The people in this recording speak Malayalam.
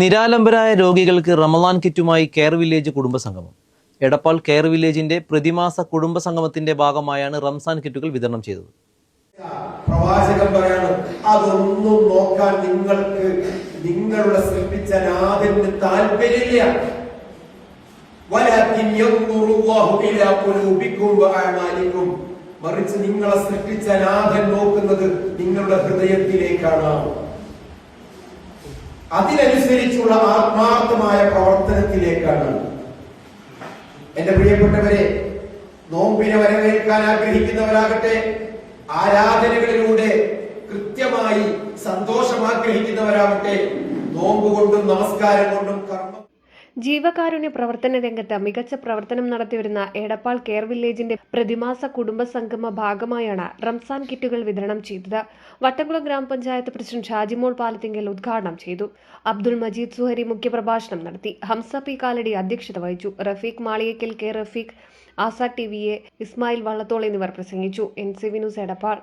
നിരാലംബരായ രോഗികൾക്ക് റമളാൻ കിറ്റുമായി കെയർ വില്ലേജ് കുടുംബസംഗമം. എടപ്പാൾ കെയർ വില്ലേജിന്റെ പ്രതിമാസ കുടുംബസംഗമത്തിന്റെ ഭാഗമായാണ് റംസാൻ കിറ്റുകൾ വിതരണം ചെയ്തത്. പ്രവാചകൻ പറയാണ്, അതൊന്നും നോക്കാൻ നിങ്ങളുടെ സൃഷ്ടിച്ച നാഥന് താല്പര്യമില്ല. മറിച്ച് നിങ്ങളെ സൃഷ്ടിച്ച നാഥൻ നോക്കുന്നത് നിങ്ങളുടെ ഹൃദയത്തിലേക്കാണ്. അതിനനുസരിച്ചുള്ള ആത്മാർത്ഥമായ പ്രവർത്തനത്തിലേക്കാണ്. എന്റെ പ്രിയപ്പെട്ടവരെ, നോമ്പിനെ വരവേൽക്കാൻ ആഗ്രഹിക്കുന്നവരാകട്ടെ, ആരാധനകളിലൂടെ കൃത്യമായി സന്തോഷം ആഗ്രഹിക്കുന്നവരാകട്ടെ, നോമ്പ് കൊണ്ടും നമസ്കാരം കൊണ്ടും കർമ്മം ജീവകാരുണ്യ പ്രവർത്തന രംഗത്ത് മികച്ച പ്രവർത്തനം നടത്തിവരുന്ന എടപ്പാൾ കെയർ വില്ലേജിന്റെ പ്രതിമാസ കുടുംബസംഗമ ഭാഗമായാണ് റംസാൻ കിറ്റുകൾ വിതരണം ചെയ്തത്. വട്ടംകുളം ഗ്രാമപഞ്ചായത്ത് പ്രസിഡന്റ് ഷാജിമോൾ പാലത്തിങ്കൽ ഉദ്ഘാടനം ചെയ്തു. അബ്ദുൾ മജീദ് സുഹരി മുഖ്യപ്രഭാഷണം നടത്തി. ഹംസ പി കാലടി അധ്യക്ഷത വഹിച്ചു. Rafeeq Maliyakkal, K Rafeeq, Azad T V A, Ismail Vallathol എന്നിവർ പ്രസംഗിച്ചു. NCV news Edappal.